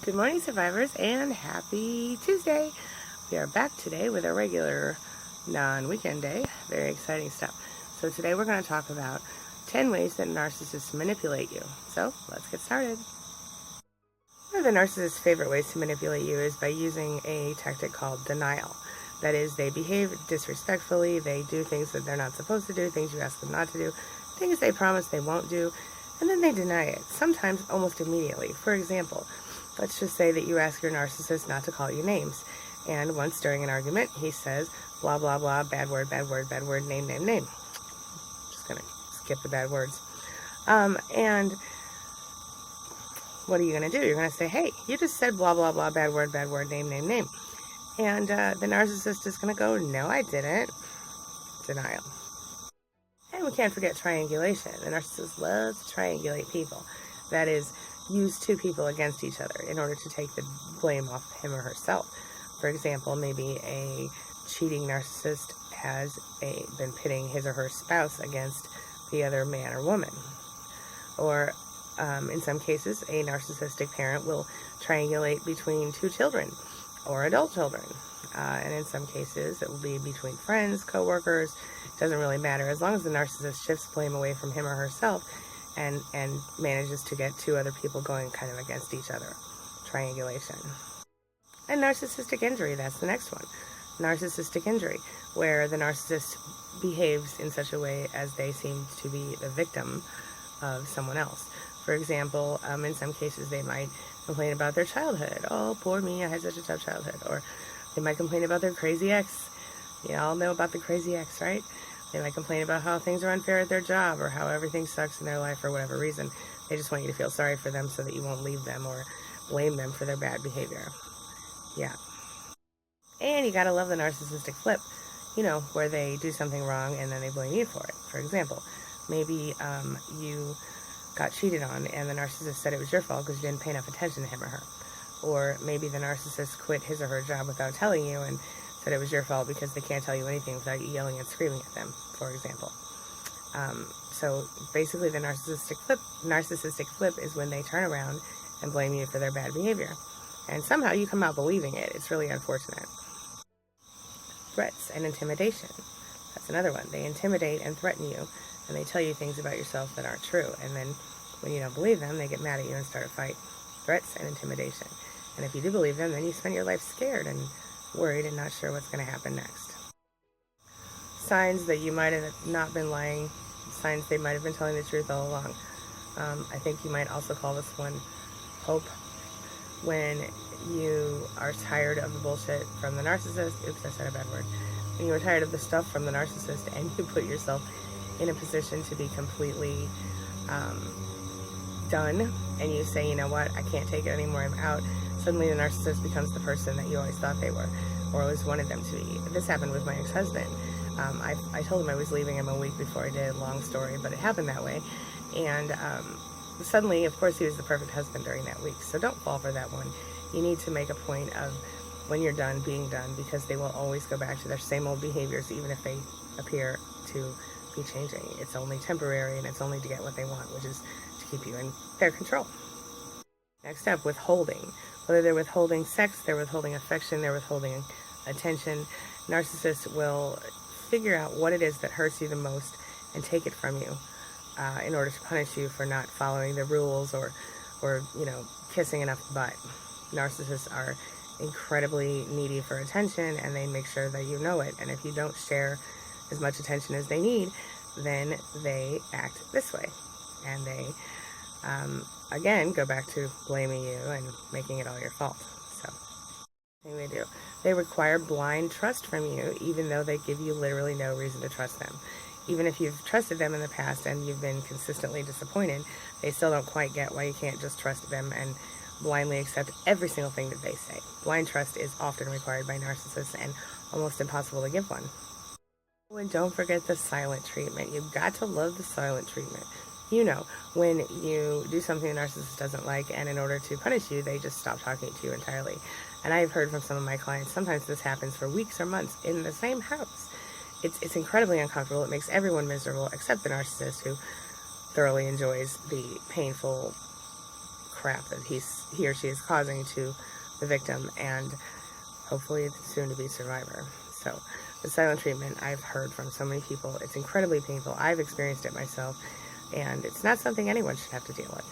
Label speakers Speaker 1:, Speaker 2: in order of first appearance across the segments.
Speaker 1: Good morning, survivors, and happy Tuesday. We are back today with a regular non-weekend day. Very exciting stuff. So today we're going to talk about 10 ways that narcissists manipulate you. So let's get started. One of the narcissist's favorite ways to manipulate you is by using a tactic called denial. That is, they behave disrespectfully, they do things that they're not supposed to do, things you ask them not to do, things they promise they won't do, and then they deny it, sometimes almost immediately. For example, let's just say that you ask your narcissist not to call you names, and once during an argument, he says, blah, blah, blah, bad word, bad word, bad word, name, name, name. Just gonna skip the bad words. And what are you gonna do? You're gonna say, hey, you just said blah, blah, blah, bad word, name, name, name. And the narcissist is gonna go, no, I didn't. Denial. And we can't forget triangulation. The narcissist loves to triangulate people. That is, use two people against each other in order to take the blame off him or herself. For example, maybe a cheating narcissist has been pitting his or her spouse against the other man or woman. Or in some cases, a narcissistic parent will triangulate between two children or adult children. And in some cases, it will be between friends, co-workers. Doesn't really matter. As long as the narcissist shifts blame away from him or herself and manages to get two other people going kind of against each other. Triangulation. And narcissistic injury, that's the next one. Narcissistic injury, where the narcissist behaves in such a way as they seem to be the victim of someone else. For example, in some cases they might complain about their childhood. Oh, poor me, I had such a tough childhood. Or they might complain about their crazy ex. You all know about the crazy ex, right? They might complain about how things are unfair at their job or how everything sucks in their life for whatever reason. They just want you to feel sorry for them so that you won't leave them or blame them for their bad behavior. Yeah. And you gotta love the narcissistic flip, where they do something wrong and then they blame you for it. For example, maybe you got cheated on and the narcissist said it was your fault because you didn't pay enough attention to him or her. Or maybe the narcissist quit his or her job without telling you and said it was your fault because they can't tell you anything without you yelling and screaming at them, for example. So basically the narcissistic flip is when they turn around and blame you for their bad behavior. And somehow you come out believing it. It's really unfortunate. Threats and intimidation. That's another one. They intimidate and threaten you, and they tell you things about yourself that aren't true. And then when you don't believe them, they get mad at you and start a fight. Threats and intimidation. And if you do believe them, then you spend your life scared and worried and not sure what's going to happen next. Signs that you might have not been lying. Signs they might have been telling the truth all along. I think you might also call this one hope. When you are tired of the bullshit from the narcissist. Oops, I said a bad word. When you are tired of the stuff from the narcissist and you put yourself in a position to be completely done, and you say, you know what, I can't take it anymore, I'm out. Suddenly the narcissist becomes the person that you always thought they were, or always wanted them to be. This happened with my ex-husband. I told him I was leaving him a week before I did. Long story, but it happened that way. And suddenly, of course, he was the perfect husband during that week. So don't fall for that one. You need to make a point of, when you're done, being done, because they will always go back to their same old behaviors, even if they appear to be changing. It's only temporary, and it's only to get what they want, which is to keep you in their control. Next up, withholding. Whether they're withholding sex, they're withholding affection, they're withholding attention, narcissists will figure out what it is that hurts you the most and take it from you in order to punish you for not following the rules or kissing enough butt. Narcissists are incredibly needy for attention, and they make sure that you know it. And if you don't share as much attention as they need, then they act this way. And they, again, go back to blaming you and making it all your fault. So, they do. They require blind trust from you, even though they give you literally no reason to trust them. Even if you've trusted them in the past and you've been consistently disappointed, they still don't quite get why you can't just trust them and blindly accept every single thing that they say. Blind trust is often required by narcissists and almost impossible to give one. And don't forget the silent treatment. You've got to love the silent treatment. When you do something the narcissist doesn't like, and in order to punish you, they just stop talking to you entirely. And I've heard from some of my clients, sometimes this happens for weeks or months in the same house. It's incredibly uncomfortable. It makes everyone miserable except the narcissist, who thoroughly enjoys the painful crap that he or she is causing to the victim and hopefully the soon-to-be survivor. So the silent treatment, I've heard from so many people, it's incredibly painful. I've experienced it myself, and it's not something anyone should have to deal with.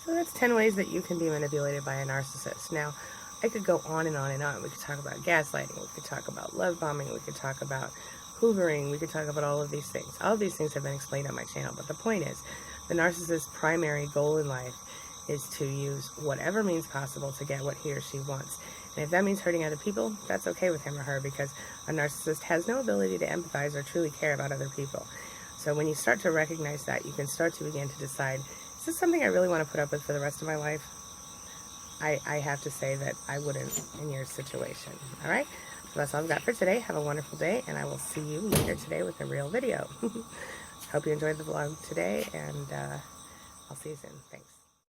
Speaker 1: So that's 10 ways that you can be manipulated by a narcissist. Now, I could go on and on and on. We could talk about gaslighting, we could talk about love bombing, we could talk about hoovering, we could talk about all of these things. All of these things have been explained on my channel, but the point is, the narcissist's primary goal in life is to use whatever means possible to get what he or she wants. And if that means hurting other people, that's okay with him or her, because a narcissist has no ability to empathize or truly care about other people. So when you start to recognize that, you can start to begin to decide, is this something I really want to put up with for the rest of my life? I have to say that I wouldn't in your situation. All right? So that's all I've got for today. Have a wonderful day, and I will see you later today with a real video. Hope you enjoyed the vlog today, and I'll see you soon. Thanks.